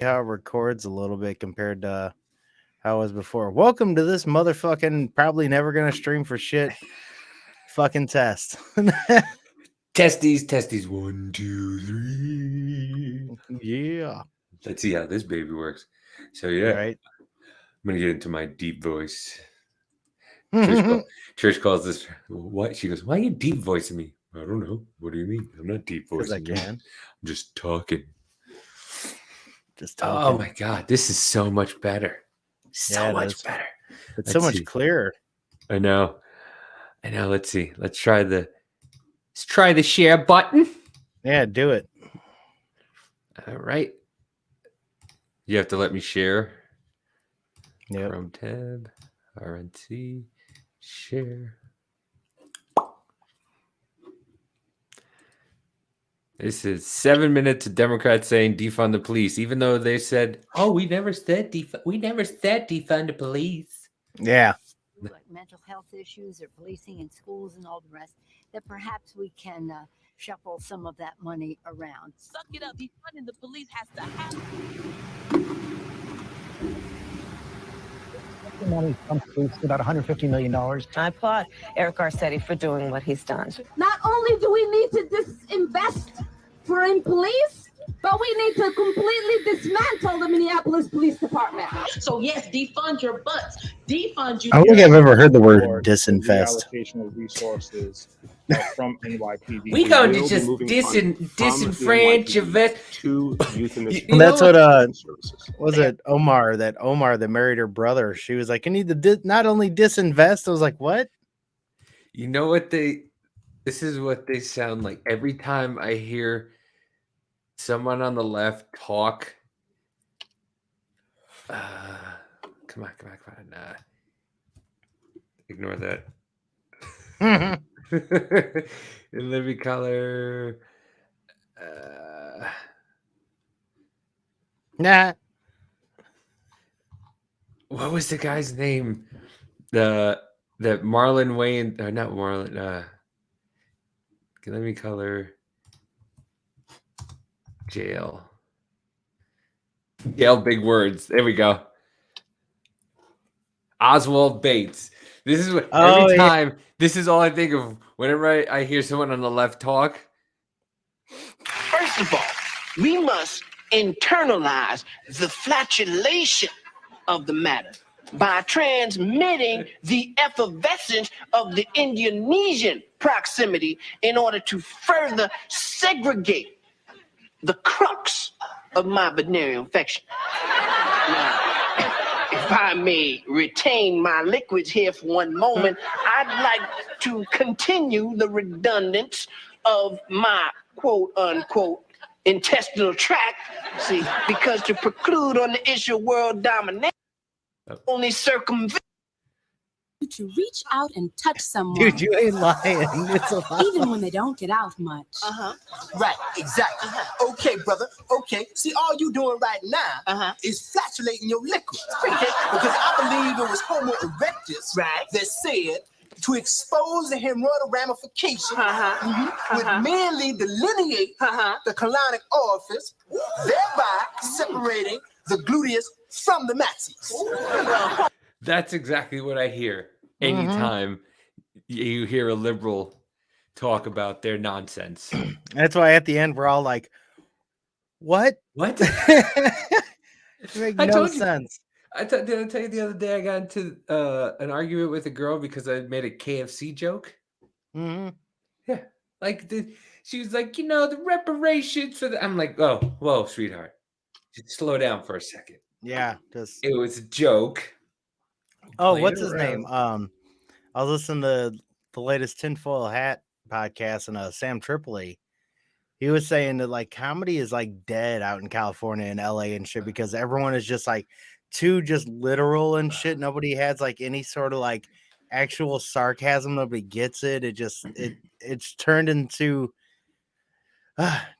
how it records a little bit compared to how it was before. Welcome to this motherfucking probably never gonna stream for shit fucking test. Testes. 1, 2, 3. Yeah. Let's see how this baby works. So yeah, Right. I'm gonna get into my deep voice. Because Trish calls this. What? She goes, "Why are you deep voicing me?" I don't know. What do you mean? I'm not deep I voicing you. can. I'm just talking. Just Oh talking. my god, this is so much better. So much better. It's so much clearer. I know. Let's see. Let's try the share button. Yeah, do it. All right. You have to let me share. Yep. Chrome tab, RNC, share. This is 7 minutes of Democrats saying defund the police, even though they said, "Oh, we never said defund the police." Yeah. Like mental health issues or policing in schools and all the rest, that perhaps we can shuffle some of that money around. Suck it up. Defunding the police has to happen. Money comes to about $150 million. I applaud Eric Garcetti for doing what he's done. Not only do we need to disinvest in police, but we need to completely dismantle the Minneapolis Police Department. So yes, defund your butts. Defund you. I don't think I've ever heard the word disinvest. Reallocation of resources from NYPD. We going to just disenfranchise to youth and That's what was it Omar that married her brother. She was like, "You need to not only disinvest." I was like, "What?" You know what this is what they sound like every time I hear someone on the left talk. Come on. Ignore that. In living color. Nah. What was the guy's name? The Marlon Wayne, or not Marlon. Living color. Jail. Big words. There we go. Oswald Bates. This is what every time. This is all I think of whenever I hear someone on the left talk. First of all, we must internalize the flatulation of the matter by transmitting the effervescence of the Indonesian proximity in order to further segregate the crux of my venereal infection. Now, if I may retain my liquids here for one moment, I'd like to continue the redundance of my quote-unquote intestinal tract, see, because to preclude on the issue of world domination, only circumvent. To reach out and touch someone. Dude, you ain't lying. It's a lie. Even when they don't get out much. Right, exactly. Okay, brother. Okay. See, all you doing right now is flatulating your liquid. Because I believe it was Homo erectus that said to expose the hemorrhoidal ramification would merely delineate the colonic orifice, thereby separating the gluteus from the maximus. That's exactly what I hear anytime you hear a liberal talk about their nonsense. That's why at the end we're all like, "What? What?" It makes no sense. Did I tell you the other day I got into an argument with a girl because I made a KFC joke? Mm-hmm. Yeah, like she was like, the reparations for the. I'm like, oh, whoa, sweetheart, just slow down for a second. Yeah, it was a joke. Oh, what's his name? I was listening to the latest Tinfoil Hat podcast, and Sam Tripoli. He was saying that like comedy is like dead out in California and LA and shit because everyone is just like too just literal and shit. Nobody has like any sort of like actual sarcasm. Nobody gets it. It's turned into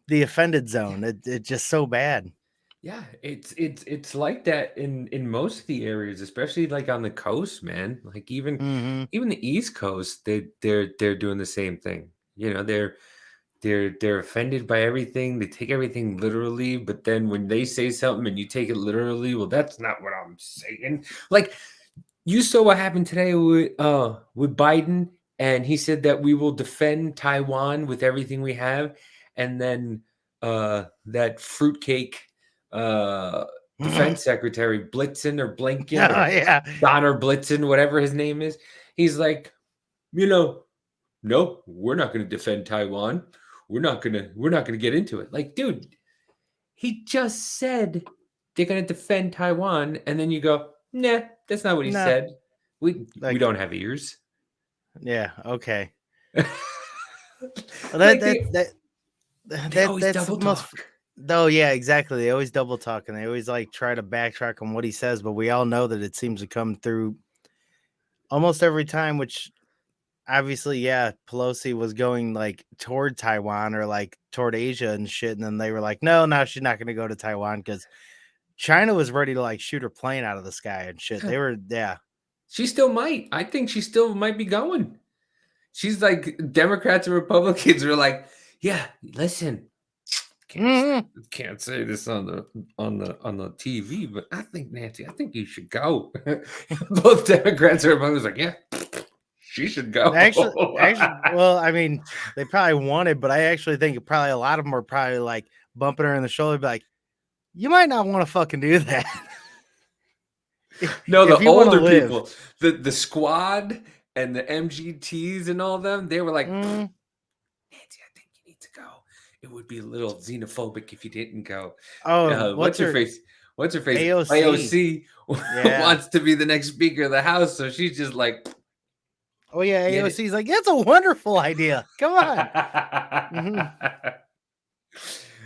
the offended zone. It's just so bad. Yeah, it's like that in most of the areas, especially like on the coast, man. Like even the East Coast, they're doing the same thing. they're offended by everything. They take everything literally, but then when they say something and you take it literally, well, that's not what I'm saying. Like, you saw what happened today with Biden, and he said that we will defend Taiwan with everything we have, and then that fruitcake defense secretary Blitzen or Blinken or Donner Blitzen, whatever his name is, he's like, no, we're not going to defend Taiwan. We're not gonna get into it. Like, dude, he just said they're gonna defend Taiwan, and then you go, nah, that's not what he said. We don't have ears. Yeah. Okay. They always that's double the most. talk. No, yeah, exactly. They always double talk and they always like try to backtrack on what he says, but we all know that it seems to come through almost every time, which obviously, yeah, Pelosi was going like toward Taiwan or like toward Asia and shit. And then they were like, no, she's not going to go to Taiwan because China was ready to like shoot her plane out of the sky and shit. They were, yeah. She still might. I think she still might be going. She's like, Democrats and Republicans are like, yeah, listen, can't say this on the TV, but I think, Nancy, I think you should go. Both Democrats and Republicans are like, yeah, she should go. Actually, well, I mean, they probably wanted, but I actually think probably a lot of them are probably like bumping her in the shoulder, be like, you might not want to fucking do that. No, the older people, the squad and the MGTs and all them, they were like, Nancy, I think you need to go. It would be a little xenophobic if you didn't go. Oh, what's her face? What's her face? AOC wants to be the next Speaker of the House, so she's just like, oh yeah, AOC's like, that's a wonderful idea. Come on,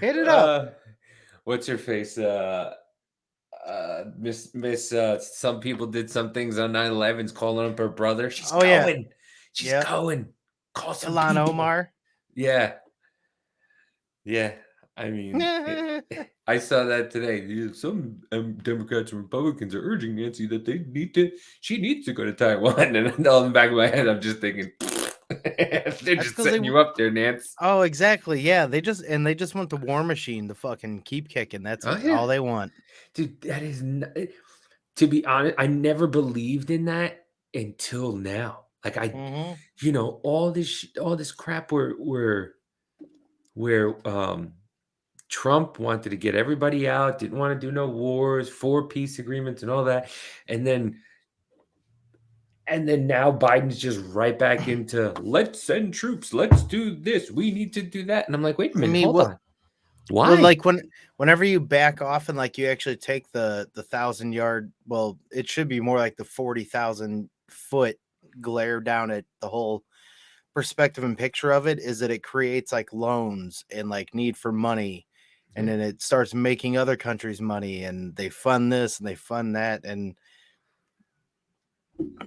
hit it up. What's her face? Miss some people did some things on 9/11's calling up her brother. She's going. Yeah. She's going. Call some Ilhan people. Omar. Yeah. I mean, I saw that today. Some Democrats and Republicans are urging Nancy that she needs to go to Taiwan. And all in the back of my head, I'm just thinking, they're just setting you up there, Nance. Oh, exactly. Yeah, they just want the war machine to fucking keep kicking. That's all they want. Dude, that is to be honest, I never believed in that until now. Like all this crap where Trump wanted to get everybody out, didn't want to do no wars, 4 peace agreements and all that. And then now Biden's just right back into let's send troops, let's do this, we need to do that. And I'm like, wait a minute, hold on. Why? Well, like whenever you back off and like you actually take the 1,000-yard, well, it should be more like the 40,000 foot glare down at the whole perspective and picture of it, is that it creates like loans and like need for money, and then it starts making other countries money, and they fund this and they fund that, and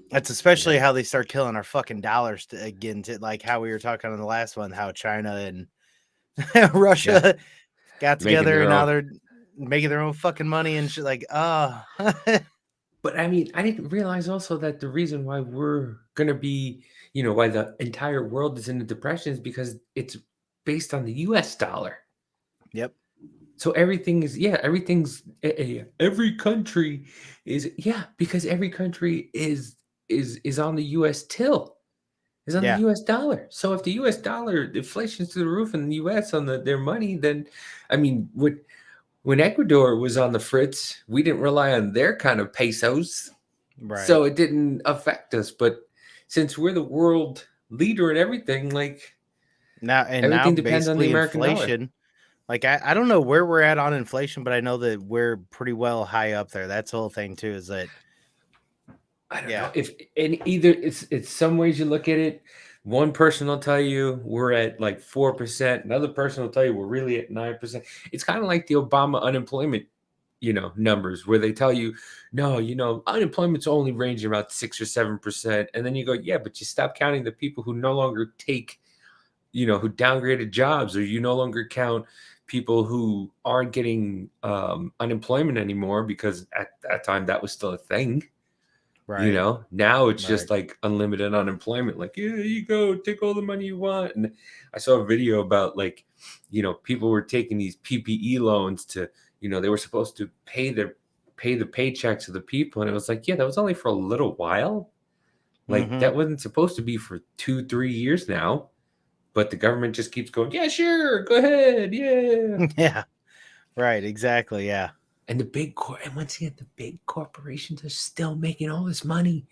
that's especially how they start killing our fucking dollars again, to like how we were talking on the last one, how China and Russia got together and now they're making their own fucking money and shit. Like, But I mean, I didn't realize also that the reason why we're gonna be, why the entire world is in a depression is because it's based on the U.S. dollar. Yep. So everything's every country is because every country is on the U.S. till. Is on the U.S. dollar. So if the U.S. dollar inflation's to the roof in the U.S. on their money, then I mean, when Ecuador was on the fritz, we didn't rely on their kind of pesos, right? So it didn't affect us. But since we're the world leader in everything, like everything depends on the American inflation. Dollar. Like I don't know where we're at on inflation, but I know that we're pretty well high up there. That's the whole thing too. Is that I don't know if either it's some ways you look at it. One person will tell you we're at like 4%. Another person will tell you we're really at 9%. It's kind of like the Obama unemployment, numbers where they tell you, no, unemployment's only ranging about 6 or 7%. And then you go, yeah, but you stop counting the people who no longer take, who downgraded jobs, or you no longer count people who aren't getting unemployment anymore because at that time that was still a thing. You know, now it's Right. just like unlimited unemployment. Like, yeah, you go take all the money you want. And I saw a video about like, you know, people were taking these PPE loans to, you know, they were supposed to pay the paychecks of the people, and it was like, yeah, that was only for a little while. Like that wasn't supposed to be for 2-3 years now, but the government just keeps going, yeah, sure, go ahead, yeah. Yeah, right, exactly, yeah. And and once again, the big corporations are still making all this money.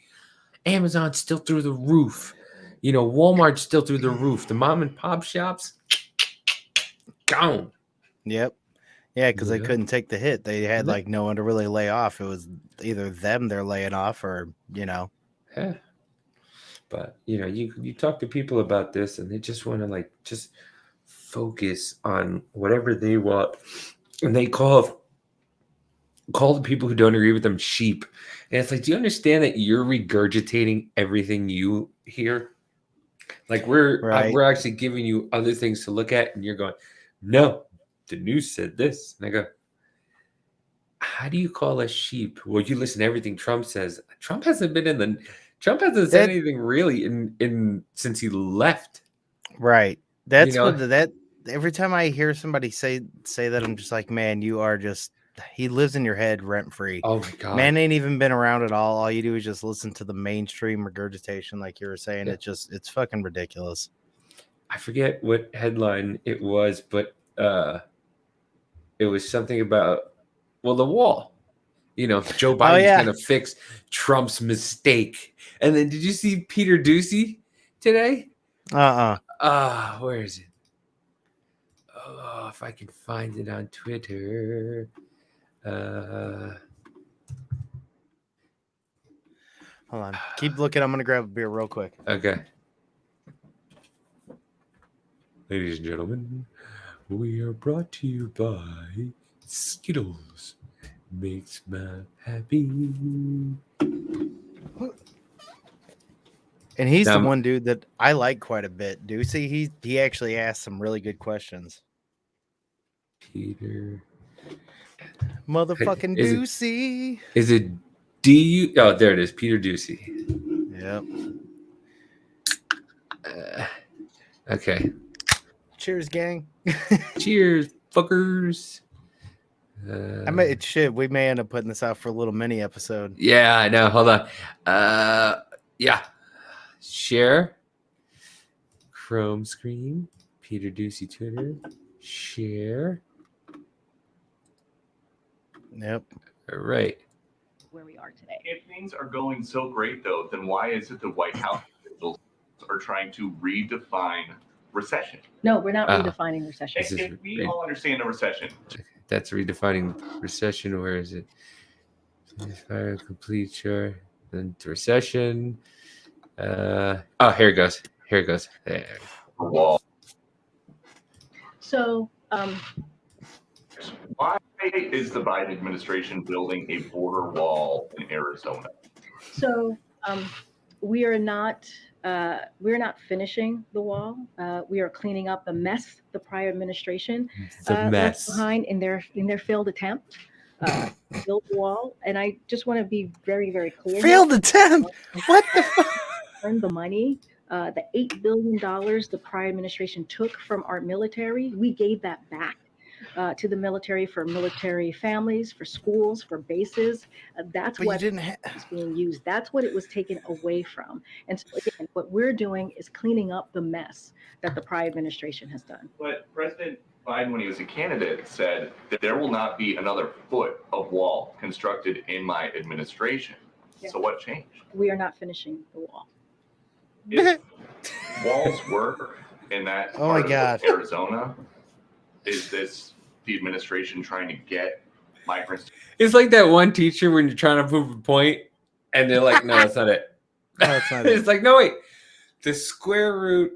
Amazon's still through the roof. You know, Walmart's still through the roof. The mom and pop shops, gone. Yep. Yeah, because they couldn't take the hit. They had like no one to really lay off. It was either them they're laying off or, you know. Yeah. But, you know, you talk to people about this and they just want to like just focus on whatever they want. And they call the people who don't agree with them sheep. And it's like, do you understand that you're regurgitating everything you hear? Like we're actually giving you other things to look at, and you're going, no, the news said this. And I go, how do you call us sheep? Well, you listen to everything Trump says. Trump hasn't said anything really in since he left. Right. That's what every time I hear somebody say that, I'm just like, man, you are just, he lives in your head rent free. Oh my God. Man ain't even been around at all. All you do is just listen to the mainstream regurgitation, like you were saying. Yeah. It's fucking ridiculous. I forget what headline it was, but it was something about, well, the wall. You know, Joe Biden's going to fix Trump's mistake. And then did you see Peter Doocy today? Where is it? Oh, if I can find it on Twitter. Hold on. Keep looking. I'm going to grab a beer real quick. Okay. Ladies and gentlemen, we are brought to you by Skittles. Makes me happy. And he's the one dude that I like quite a bit. Doocy, he actually asked some really good questions. Peter. Motherfucking Doocy. Is it D-U? Oh, there it is. Peter Doocy. Yep. Okay. Cheers, gang. Cheers, fuckers. We may end up putting this out for a little mini episode. Yeah, I know. Hold on. Yeah. Share. Chrome screen. Peter Doocy Twitter. Share. Yep. All right. Where we are today. If things are going so great, though, then why is it the White House officials are trying to redefine recession? No, we're not redefining recession. If we all understand a recession. That's redefining recession. Where is it? Fire complete, sure. Then to recession. Here it goes. There. Wall. So, why is the Biden administration building a border wall in Arizona? So, we're not finishing the wall. We are cleaning up the mess the prior administration left behind in their failed attempt to build the wall. And I just want to be very, very clear. Failed attempt? What the fuck? Earned the money. The $8 billion the prior administration took from our military, we gave that back to the military for military families, for schools, for bases. That's what is being used. That's what it was taken away from. And so again, what we're doing is cleaning up the mess that the prior administration has done. But President Biden, when he was a candidate, said that there will not be another foot of wall constructed in my administration. Yeah. So what changed? We are not finishing the wall. If walls work in that part of Arizona, is this the administration trying to get migrants? It's like that one teacher when you're trying to prove a point and they're like, no, that's not it. No, that's not it. It's like, no, wait. The square root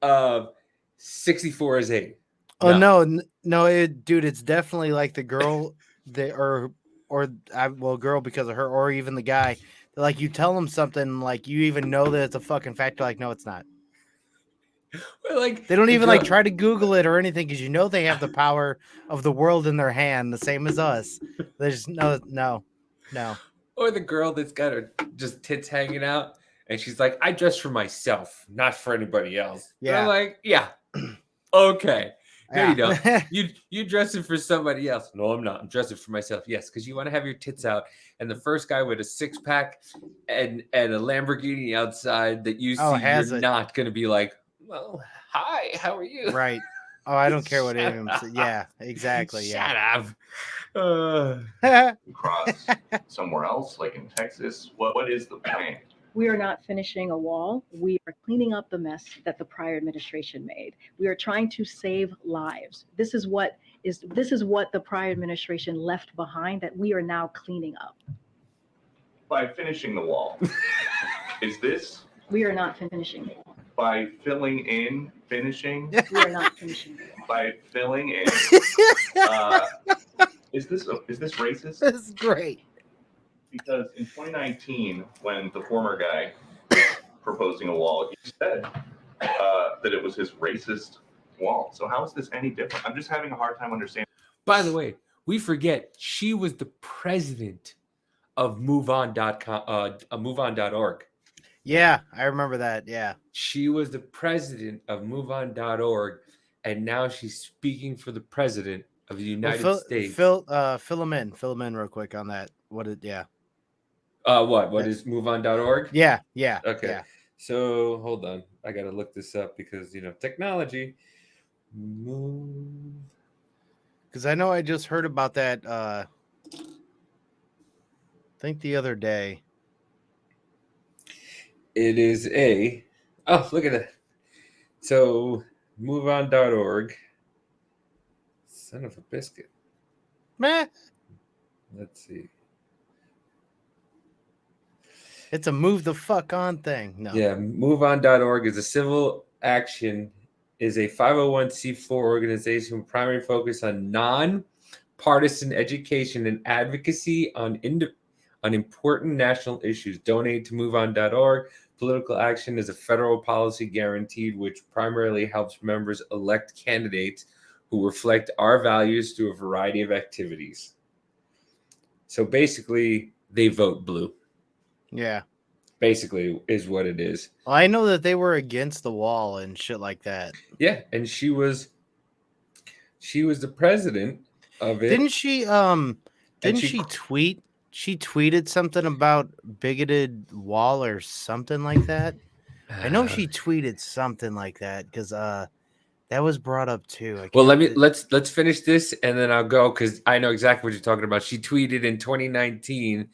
of 64 is 8. Oh, no, dude, it's definitely like the girl girl because of her, or even the guy. Like, you tell them something, like, you even know that it's a fucking fact. You're like, no, it's not. Like, they don't even like try to Google it or anything because you know they have the power of the world in their hand, the same as us. They just no. Oh Or the girl that's got her just tits hanging out, and she's like, "I dress for myself, not for anybody else." Yeah. And I'm like, "Yeah, okay." No, you don't. You dressing for somebody else. No, I'm not. I'm dressing for myself. Yes, because you want to have your tits out. And the first guy with a 6-pack and a Lamborghini outside that you see, you're not going to be like, "Well, hi, how are you?" Right. Oh, I don't care what anyone says. Yeah, exactly. Shut yeah. up. Cross somewhere else, like in Texas. What is the plan? We are not finishing a wall. We are cleaning up the mess that the prior administration made. We are trying to save lives. This is what the prior administration left behind that we are now cleaning up. By finishing the wall. Is this? We are not finishing the wall. By filling in, finishing? We are not finishing the wall. By filling in. Is this racist? This is great. Because in 2019, when the former guy was proposing a wall, he said that it was his racist wall. So how is this any different? I'm just having a hard time understanding. By the way, we forget she was the president of MoveOn.com, MoveOn.org. Yeah, I remember that. Yeah. She was the president of MoveOn.org, and now she's speaking for the president of the United States. Fill them in real quick on that. Yeah. What is MoveOn.org? Yeah. Okay. Yeah. So hold on. I gotta look this up because technology. Because I know I just heard about that I think the other day. It is look at that. So MoveOn.org. Son of a biscuit. Meh. Let's see. It's a move the fuck on thing. No. Yeah, MoveOn.org is a civil action, is a 501c4 organization with primary focus on non-partisan education and advocacy on important national issues. Donate to MoveOn.org. Political action is a federal policy guaranteed which primarily helps members elect candidates who reflect our values through a variety of activities. So basically, they vote blue. Yeah. Basically is what it is. Well, I know that they were against the wall and shit like that. Yeah, and she was the president of it. Didn't she tweet? She tweeted something about bigoted wall or something like that. I know she tweeted something like that because that was brought up too. Well, let's finish this and then I'll go because I know exactly what you're talking about. She tweeted in 2019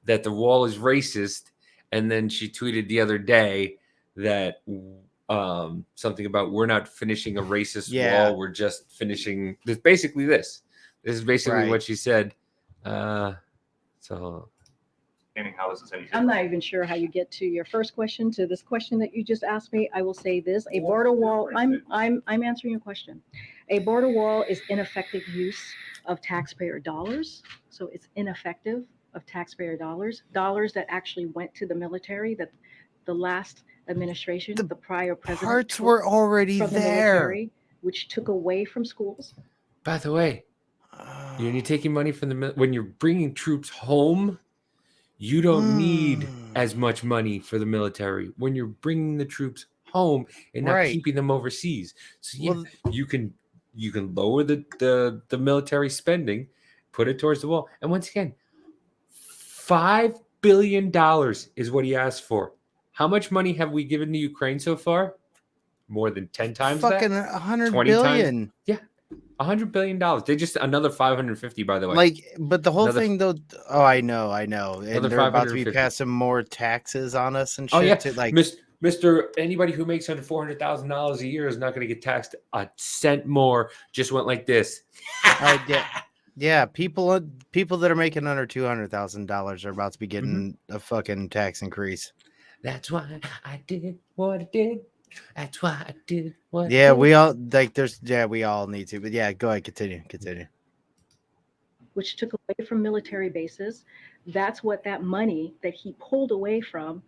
that the wall is racist, and then she tweeted the other day that something about we're not finishing a racist wall, we're just finishing this. Basically, this is basically what she said. So. How is this any different? I'm not even sure how you get to your first question, to this question that you just asked me. I will say this: a border wall. I'm answering your question. A border wall is ineffective use of taxpayer dollars. So it's ineffective of taxpayer dollars that actually went to the military. That the last administration, the prior president, parts were already there, military, which took away from schools. By the way, you're taking money from when you're bringing troops home. You don't need as much money for the military when you're bringing the troops home and not keeping them overseas. So you can lower the military spending, put it towards the wall. And once again, $5 billion is what he asked for. How much money have we given to Ukraine so far? More than 10 times fucking that? 100 billion. Times? Yeah. $100 billion. They just another 550, by the way. Like, but the whole thing though. Oh, I know. And they're about to be passing more taxes on us and shit. Oh yeah, too. Like, Mr. Anybody who makes under $400,000 a year is not going to get taxed a cent more. Just went like this. Yeah. People that are making under $200,000 are about to be getting a fucking tax increase. That's why I did what I did. That's why I did what. Yeah, we all we all need to. But yeah, go ahead, continue. Which took away from military bases. That's what that money that he pulled away from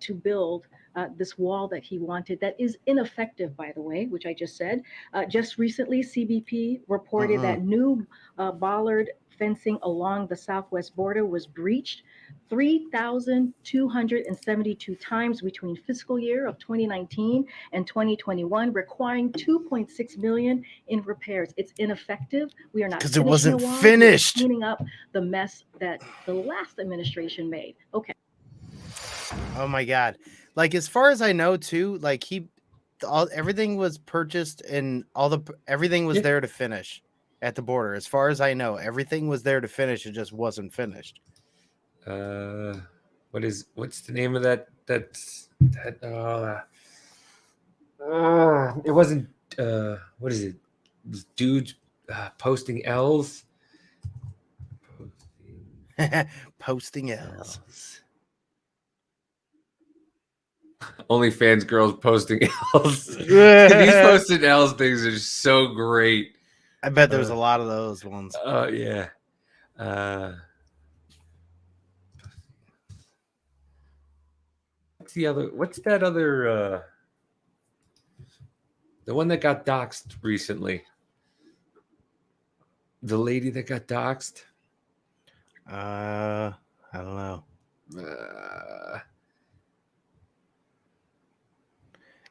to build this wall that he wanted. That is ineffective, by the way, which I just said. Just recently, CBP reported that new bollard fencing along the southwest border was breached 3,272 times between fiscal year of 2019 and 2021, requiring 2.6 million in repairs. It's ineffective. We are not because it finishing wasn't the wall. finished. We are cleaning up the mess that the last administration made. Okay. Oh my God. Like, as far as I know too, like everything was purchased and everything was there to finish at the border. As far as I know, everything was there to finish. It just wasn't finished. What's the name of that? It wasn't, what is it? Dudes posting L's. Posting L's. OnlyFans girls posting L's. These posted L's things are so great. I bet there's a lot of those ones. Oh yeah. What's that other the one that got doxxed recently? The lady that got doxxed? I don't know.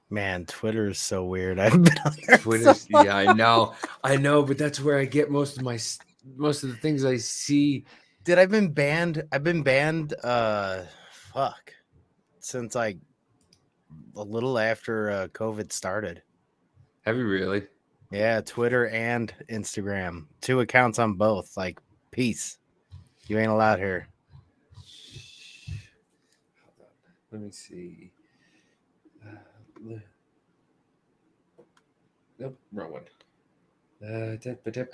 Man, Twitter is so weird. I've been on there. Twitter's, yeah, I know, but that's where I get most of the things I see. Dude, I've been banned since like a little after COVID started. Have you really? Yeah, Twitter and Instagram. 2 accounts on both. Like, peace. You ain't allowed here. Let me see. Nope, wrong one. I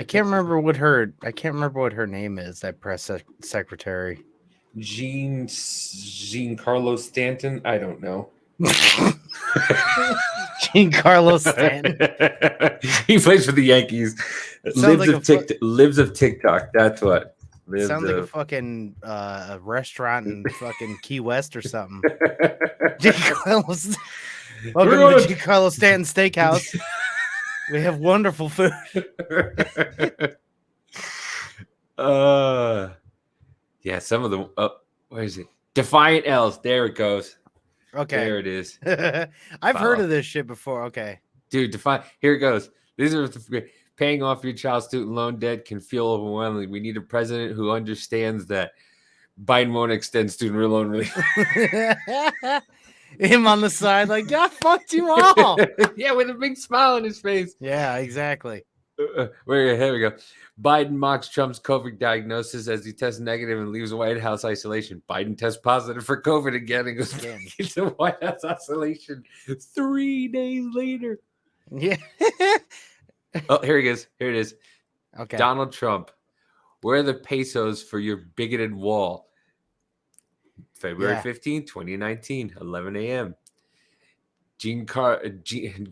can't remember what her name is. That press secretary. Jean Carlos Stanton. I don't know. Jean Carlos Stanton. He plays for the Yankees. Lives of TikTok. That's what. Sounds like a fucking a restaurant in fucking Key West or something. Jean Carlos. Welcome to Jean Carlos Stanton Steakhouse. We have wonderful food. Yeah, some of the where is it? Defiant L's. There it goes. Okay. There it is. I've heard of this shit before. Okay. Dude, here it goes. These are paying off your child's student loan debt can feel overwhelming. We need a president who understands that Biden won't extend student loan relief. Him on the side, like, God fucked you all. Yeah, with a big smile on his face. Yeah, exactly. Here we go. Biden mocks Trump's COVID diagnosis as he tests negative and leaves White House isolation. Biden tests positive for COVID again and goes into White House isolation 3 days later. Yeah. Oh, here he is. Here it is. Okay. Donald Trump, where are the pesos for your bigoted wall? February 15th, 2019, 11 a.m.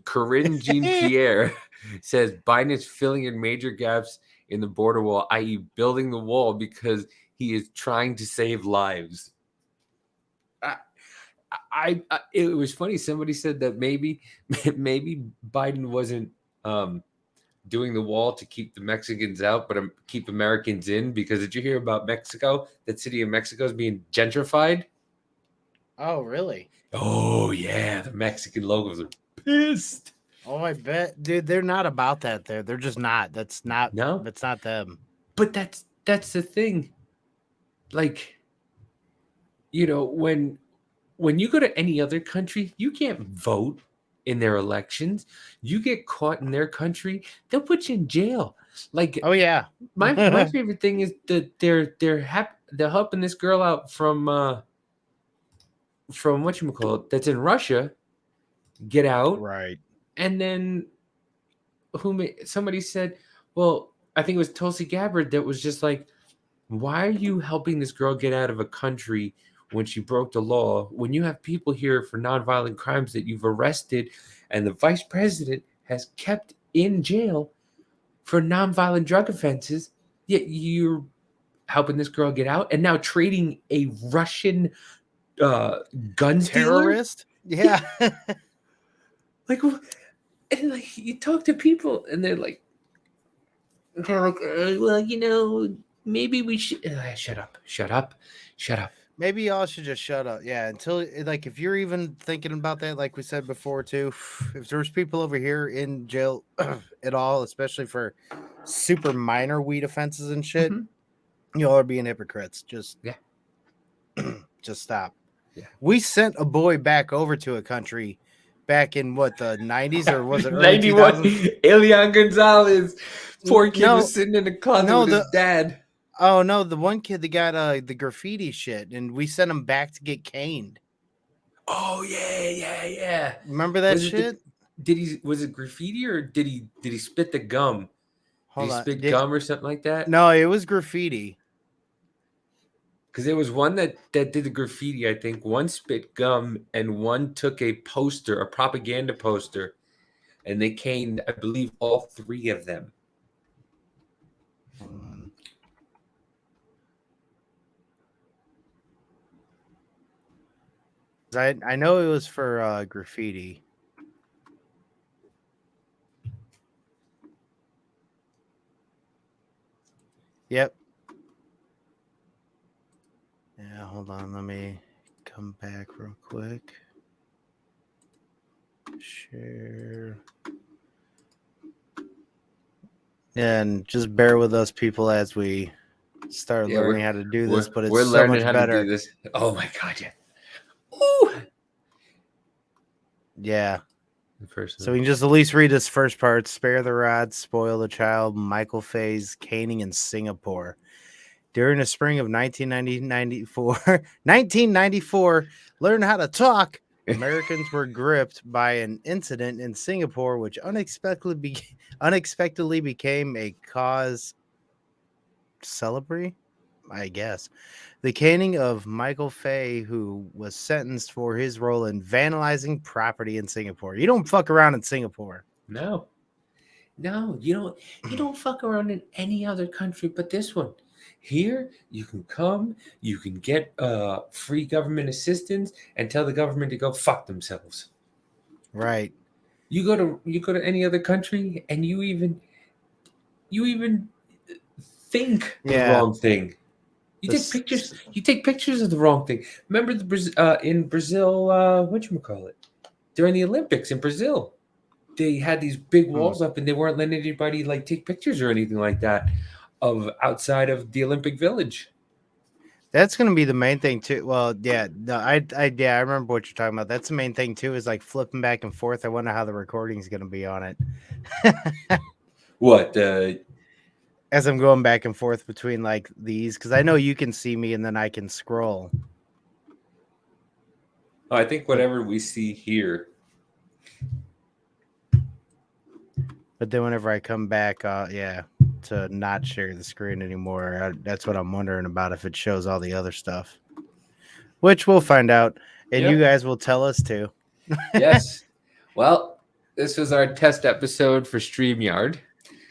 Corinne Jean-Pierre says Biden is filling in major gaps in the border wall, i.e. building the wall because he is trying to save lives. It was funny. Somebody said that maybe Biden wasn't doing the wall to keep the Mexicans out, but keep Americans in. Because did you hear about Mexico? That city of Mexico is being gentrified. Oh, really? Oh, yeah. The Mexican locals are pissed. Oh, I bet. Dude, they're not about that there. They're just not. That's not them. But that's the thing. Like, you know, when you go to any other country, you can't vote in their elections. You get caught in their country, they'll put you in jail. Like, oh yeah. My favorite thing is that they're helping this girl out from whatchamacallit, that's in Russia, get out. Right. And then somebody said, well, I think it was Tulsi Gabbard that was just like, why are you helping this girl get out of a country when she broke the law, when you have people here for nonviolent crimes that you've arrested and the vice president has kept in jail for nonviolent drug offenses, yet you're helping this girl get out and now trading a Russian gun terrorist? Yeah. Like, and like you talk to people and they're like, well, you know, maybe we should shut up. Maybe y'all should just shut up. Yeah, until like if you're even thinking about that, like we said before too, if there's people over here in jail at all, especially for super minor weed offenses and shit, y'all are being hypocrites. Just just stop. Yeah. We sent a boy back over to a country back in what, the 90s, or was it early 91? 2000s? Elian Gonzalez. Poor kid was sitting in a closet with his dad. Oh no, the one kid that got the graffiti shit, and we sent him back to get caned. Oh yeah. Remember that shit? Was it graffiti or did he spit the gum? Hold did he on. spit gum or something like that? No, it was graffiti. Because there was one that did the graffiti, I think. One spit gum and one took a poster, a propaganda poster, and they caned, I believe, all three of them. Hold on. I know it was for graffiti. Yep. Yeah, hold on. Let me come back real quick. Share. And just bear with us, people, as we start learning how to do this. But it's we're so learning much how better. to do this. Oh my god, yeah. Ooh. Yeah. First So we can just at least read this first part. Spare the rod, spoil the child. Michael Fay's caning in Singapore. During the spring of 1994, learn how to talk. Americans were gripped by an incident in Singapore, which unexpectedly became a cause celebre, I guess. The caning of Michael Fay, who was sentenced for his role in vandalizing property in Singapore. You don't fuck around in Singapore. No, you don't fuck around in any other country but this one. Here, you can come, you can get free government assistance, and tell the government to go fuck themselves. Right. You go to any other country, and you even think the wrong thing. You take pictures of the wrong thing. Remember in Brazil, whatchamacallit? During the Olympics in Brazil, they had these big walls up, and they weren't letting anybody like take pictures or anything like that of outside of the Olympic Village. That's going to be the main thing too. Well, yeah, no, I remember what you're talking about. That's the main thing too, is like flipping back and forth. I wonder how the recording is going to be on it. What? As I'm going back and forth between like these, because I know you can see me and then I can scroll. Oh, I think whatever we see here. But then whenever I come back, to not share the screen anymore, that's what I'm wondering about, if it shows all the other stuff, which we'll find out, and you guys will tell us too. Yes. Well, this was our test episode for StreamYard.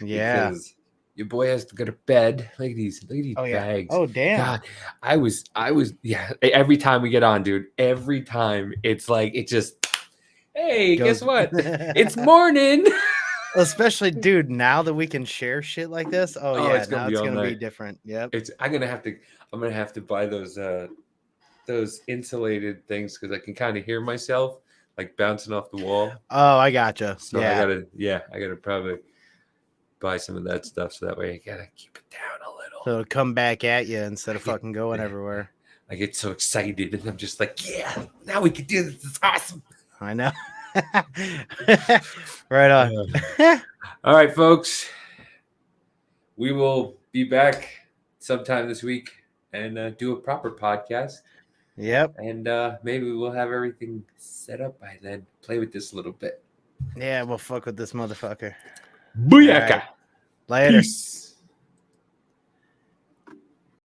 Yeah. Because your boy has to go to bed. Look at these bags. Oh, damn. God, I was, yeah. Every time we get on, dude, every time it's like, it just, hey, guess what? It's morning. Especially, dude, now that we can share shit like this. Oh yeah, it's gonna be different. Yep. I'm gonna have to buy those insulated things, because I can kind of hear myself like bouncing off the wall. Oh, I gotcha. So yeah. I gotta probably buy some of that stuff, so that way I gotta keep it down a little. So it'll come back at you instead of fucking going everywhere. I get so excited, and I'm just like, yeah, now we can do this. It's awesome. I know. Right on. All right, folks. We will be back sometime this week and do a proper podcast. Yep. And maybe we'll have everything set up by then. Play with this a little bit. Yeah, we'll fuck with this motherfucker. Booyaka. Right. Later. Peace.